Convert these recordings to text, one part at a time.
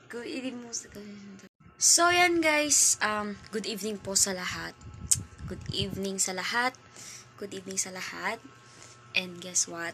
Good evening mo sa So, yan guys. Good evening po sa lahat. Good evening sa lahat. Good evening sa lahat. And guess what?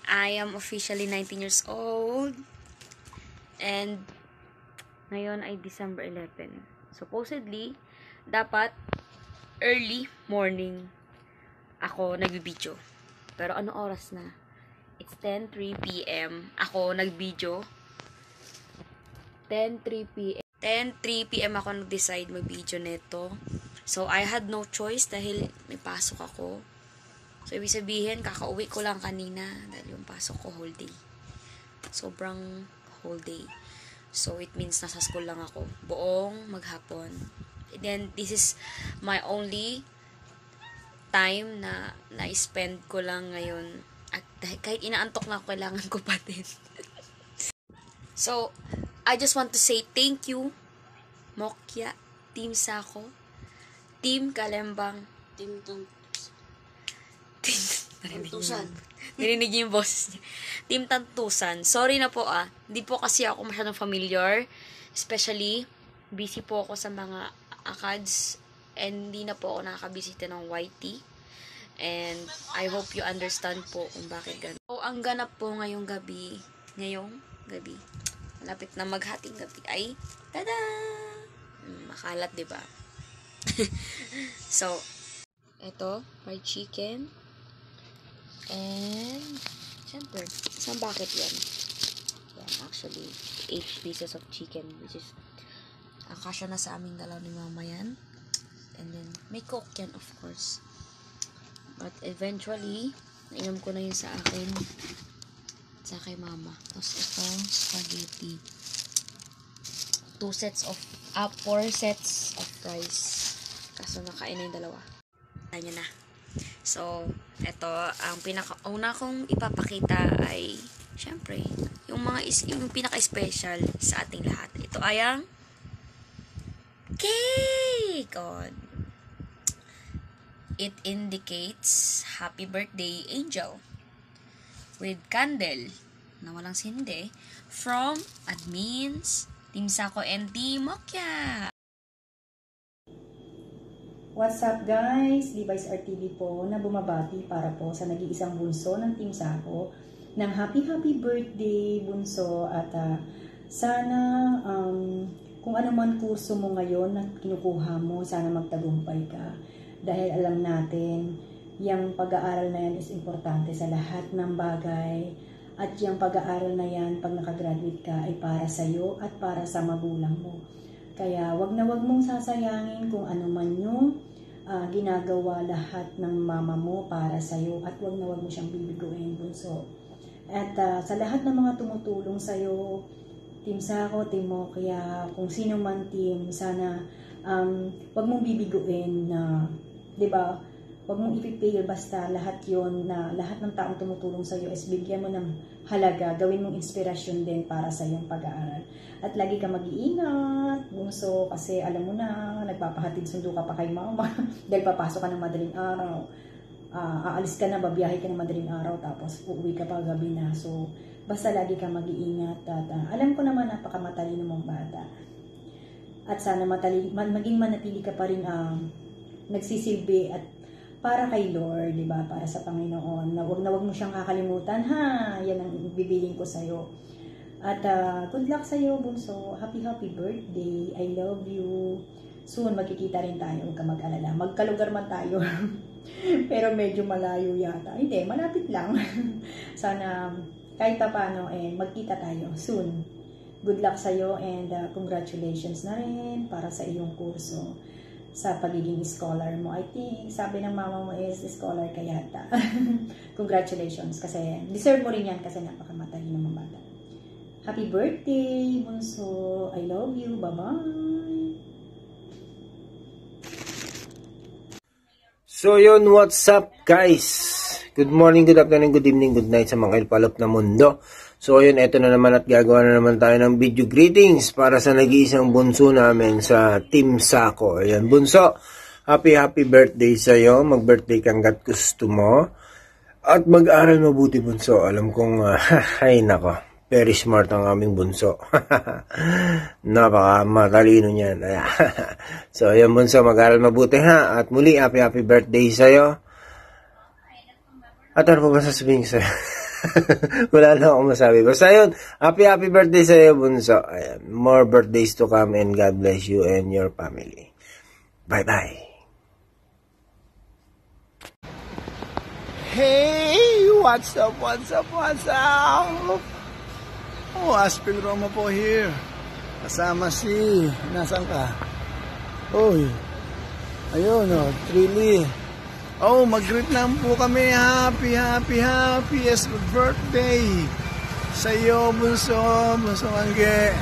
I am officially 19 years old. And ngayon ay December 11. Supposedly, dapat early morning ako nagbibideo. Pero ano oras na? It's 10:03 p.m. Ako nag-video. 10:03 p.m. 10:03 p.m. ako nag-decide mag-video neto. So, I had no choice dahil may pasok ako. So, ibig sabihin, kakauwi ko lang kanina dahil yung pasok ko whole day. Sobrang whole day. So, it means nasa school lang ako. Buong maghapon. And then, this is my only time na na-spend ko lang ngayon. At kahit inaantok na ako, kailangan ko pa din. So, I just want to say thank you, Mokya, Team Sako, Team Kalembang, Team Tantusan. Narinig niyo yung boses niya. Team Tantusan. Sorry na po Hindi po kasi ako masyadong familiar. Especially, busy po ako sa mga ACADS and hindi na po ako nakakabisita ng YT. And I hope you understand po kung bakit ganun. So, ang ganap po ngayong gabi, malapit na maghating gabi ay, tada! Makalat, diba? So, ito, fried chicken. And, syempre, isang bucket yan. Yan, actually, 8 pieces of chicken, which is, akasya na sa aming dalaw ni mama yan. And then, may coke yan, of course. But eventually, nainom ko na yun sa akin. Sa kay mama. Tapos ito, spaghetti. 4 sets of rice. Kaso nakain na yung dalawa. Ayan na. So, ito, ang pinakauna kong ipapakita ay, syempre, yung pinaka-special sa ating lahat. Ito ay ang cake! It indicates happy birthday, Angel. With candle na walang sindi from admins, Team Sako and Team Mokya. What's up guys? Levi's RTV po na bumabati para po sa nag-iisang bunso ng Team Sako ng happy birthday bunso at sana kung ano man kurso mo ngayon na kinukuha mo, sana magtagumpay ka. Dahil alam natin, yung pag-aaral na yan is importante sa lahat ng bagay. At yung pag-aaral na yan, pag nakagraduate ka, ay para sa'yo at para sa magulang mo. Kaya wag na wag mong sasayangin kung ano man yung ginagawa lahat ng mama mo para sa'yo. At wag na wag mo siyang bibiguin, bunso. At sa lahat ng mga tumutulong sa'yo, Team Sako, Team Mokya, kung sino man team, sana wag mong bibiguin na, diba, wag mong ipipail basta lahat yon na lahat ng taong tumutulong sa iyo is bigyan mo ng halaga, gawin mong inspirasyon din para sa iyong pag-aaral. At lagi ka mag-iingat, bunso, kasi alam mo na, nagpapahatid sundo ka pa kay mama dahil papasok ka ng madaling araw. Aalis ka na, babiyahe ka ng madaling araw, tapos uuwi ka pa gabi na. So, basta lagi ka mag-iingat. At alam ko naman, napakamatalino mong bata. At sana maging manatili ka pa rin nagsisilbi at para kay Lord, di ba? Para sa Panginoon. Na wag mo siyang kakalimutan, ha? Yan ang bibiling ko sa'yo. At good luck sa'yo, bunso. Happy birthday. I love you. Soon, magkikita rin tayo. Huwag ka mag-alala. Magkalugar man tayo. Pero medyo malayo yata. Hindi, malapit lang. Sana, kahit pa paano, magkita tayo. Soon. Good luck sa'yo and congratulations na rin para sa iyong kurso. Sa pagiging scholar mo. I think, sabi ng mama mo is scholar ka yata. Congratulations. Kasi, deserve mo rin yan kasi napakamatalino mong bata. Happy birthday, bunso. I love you. Bye-bye. So yun, what's up guys? Good morning, good afternoon, good evening, good night sa mga ilpalop na mundo. So ayun, eto na naman at gagawa na naman tayo ng video greetings para sa nag-iisang bunso namin sa Team Sako. Ayan, bunso, happy birthday sa'yo. Mag-birthday kang gat gusto mo. At mag-aral mabuti, bunso. Alam kong, ay nako, Very smart ang aming bunso. Napaka matalino niyan. So, ayan bunso, mag-aral mabuti ha. At muli, happy birthday sa'yo. At ano pa ba sasabihin sa'yo? Wala na akong masabi. Basta yun, happy birthday sa'yo bunso. Ayan, more birthdays to come and God bless you and your family. Bye-bye. Hey! What's up? Oh, Aspin Roma po here. Kasama si... Nasaan ka? Uy. Ayun, oh. Trilly. Oh, mag-greet lang po kami. Happiest birthday. Sa iyo, bunso Angge.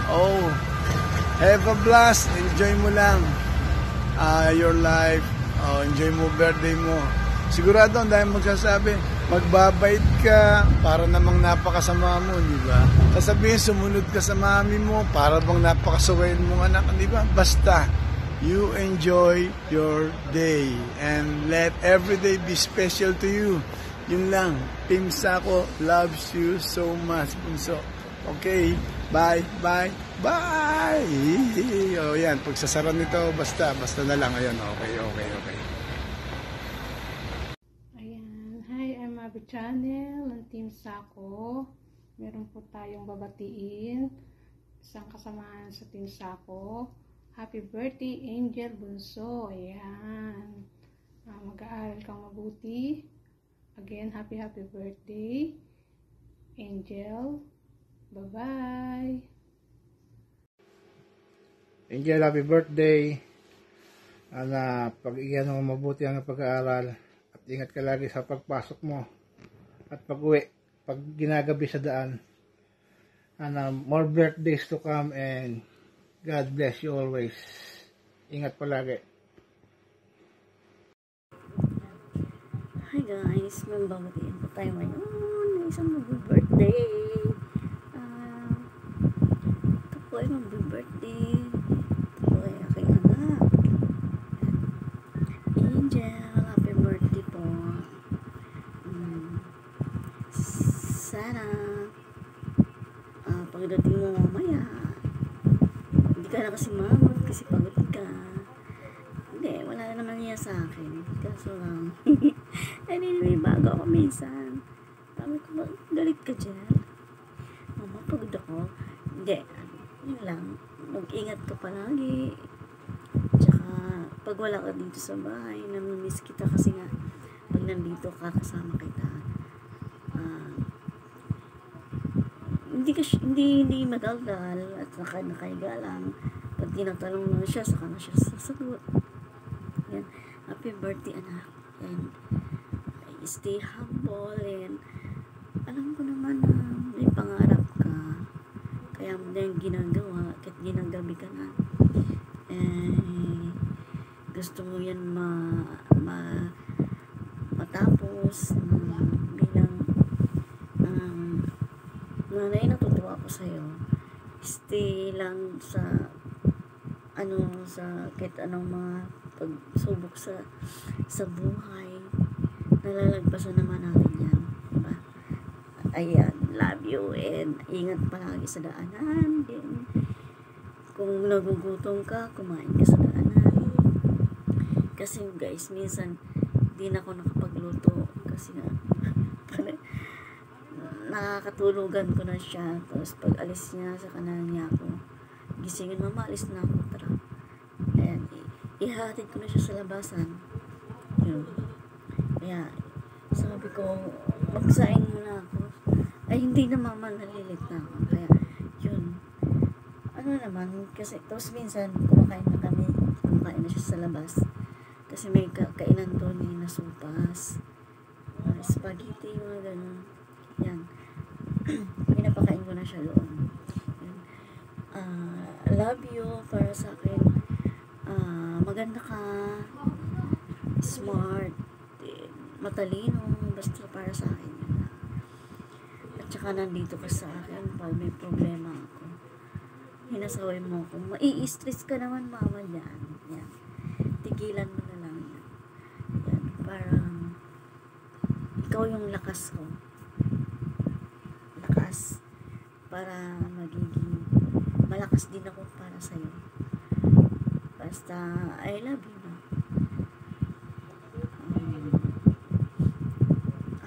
Oh, have a blast. Enjoy mo lang your life. Oh, enjoy mo birthday mo. Sigurado ang dahil magsasabi, magbabait ka para namang napakasama mo, di ba? Sasabihin, sumunod ka sa mami mo para bang napakasuwain mong anak, di ba? Basta, you enjoy your day and let every day be special to you. Yun lang. Team Sako loves you so much, bunso. Okay? Bye. O yan, pagsasara nito, basta na lang. Ayan, okay. Abi Channel ng Team Sako. Meron po tayong babatiin. Isang kasamaan sa Team Sako. Happy birthday, Angel Bunso. Ayan. Mag-aaral kang mabuti. Again, happy birthday, Angel. Bye-bye. Angel, happy birthday. Pag-iyan mo mabuti ang pag-aaral. At ingat ka lagi sa pagpasok mo. At pag-uwi, pag ginagabi sa daan. More birthdays to come and God bless you always. Ingat palagi. Hi guys, mababatiin po tayo ngayon. Isang mag-birthday. Ito po ay mag-birthday. Ito po ay aking anak. Angel, happy birthday po. Sana pagdating mo mamaya hindi ka na kasi mamot kasi pagod ka. Hindi, wala na naman niya sa akin, kaso lang bago ako minsan. Sabi ko, galit ka dyan, mama, pagod ako. Hindi, yun lang, mag-ingat ka palagi. Tsaka pag wala ka dito sa bahay, namimiss kita kasi nga pag nandito ka kasama kita. Hindi matagal at nakahiga lang. Pag tinatanong na siya, saka na siya sasagot. Yan. Happy birthday, anak. And stay humble. And alam ko naman na may pangarap ka. Kaya mo na yung ginagawa. Kahit ginagabi ka na. Gusto mo yan matapos bilang nanay, natutuwa ako sa'yo. Stay lang sa kahit anong mga pagsubok sa buhay. Nalalagpasan naman natin yan, diba? Ayan, love you and ingat palagi sa daanan. Then, kung nagugutom ka, kumain ka sa daanan. Kasi guys, minsan di na ako nakapagluto kasi nga nakakatulugan ko na siya. Tapos pag alis niya sa kanan niya ako, gisingin, mama, alis na ako, tara. Ayan, ihatid ko na siya sa labasan. Yun. Kaya sabi ko, magsaing muna ako. Ay, hindi na, mama, nalilit na ako. Kaya yun, naman, kasi tapos minsan kumakain na siya sa labas kasi may kainan doon na sopas, spaghetti, mga ganun. Yan. Pinapakain ko na siya doon. Love you para sa akin. Maganda ka, smart, matalino, basta para sa akin. At saka nandito ka sa akin pag may problema ako. Hinasaway mo ako. Mai-stress ka naman, mama, yan. Yan. Tigilan mo na lang yan. Yan. Parang ikaw yung lakas ko. Lakas. malakas para magiging malakas din ako para sa'yo. Basta I love you na.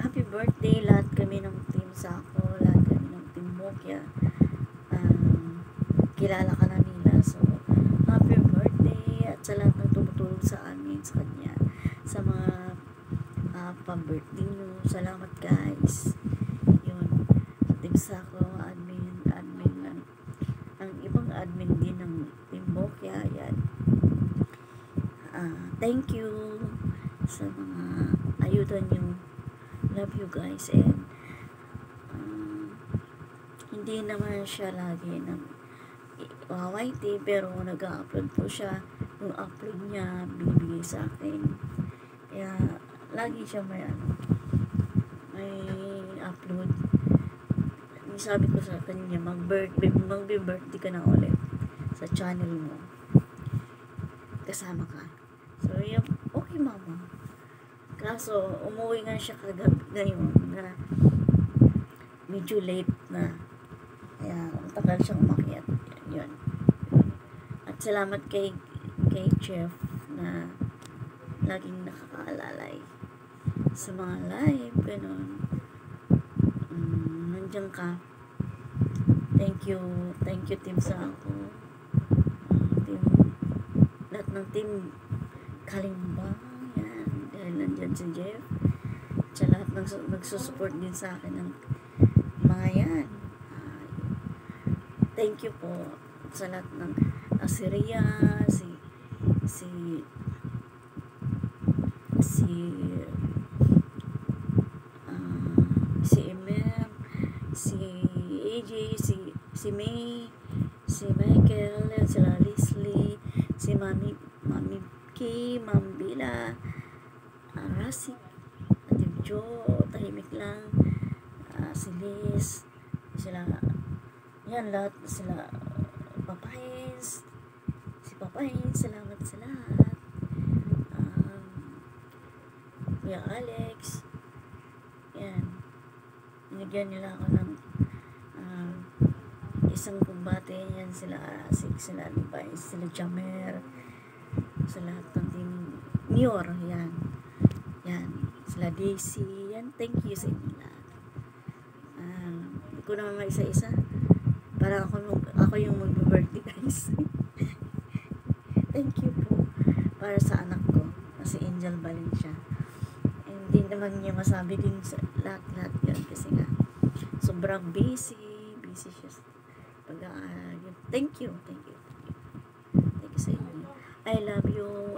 Happy birthday lahat kami ng team Sako, lahat kami ng team Mokya. Kilala ka na nila, so happy birthday at sa lahat ng tumutulong sa amin, sa kanya, sa mga pa-birthday nyo. Salamat guys. Yun, team Sako, admin lang. Ang ibang admin din ng team Mokya, yan. Thank you sa mga ayuda nyo. Love you guys. And hindi naman siya lagi ng YT, pero nag-upload po siya. Yung upload niya binibigay sa akin, kaya lagi siya may upload. Sabi ko sa kanya, mag-birthday ka na ulit sa channel mo, kasama ka. So yeah, okay mama. Kaso umuwi nga siya kagabi ngayon na medyo late na, kaya matagal siyang umakyat. Yun. At salamat kay Chef na laging nakakaalalay sa mga live, ganun. Nandiyan ka. Thank you team Sako, lahat ng team Kalimba, yan, dahil nandiyan si Jeff, sa lahat ng nagsusupport din sa akin ng mga yan. Thank you po sa lahat ng si Ria, si Emer, si AJ, si May, si Michael, sila Leslie, si Mami Kay, Ma'am Bila, Rasik, Atib Jo, tahimik lang, si Liz, sila, yan lahat, sila Papayens, si Papayens, salamat sa lahat. Kuya Alex, yan, binigyan nila ako ng isang kumbate, yan, sila Asik, sila Levi, sila Jamer, sa lahat ng team Nior, yan, sila Daisy, yan, thank you sa inyo lahat. Hindi ko naman isa-isa, para ako yung mag-birthday guys. Thank you po para sa anak ko na si Angel Valencia. Hindi naman niya masabi din sa lahat yun, kasi nga sobrang busy siya pag thank you sa inyo. I love you.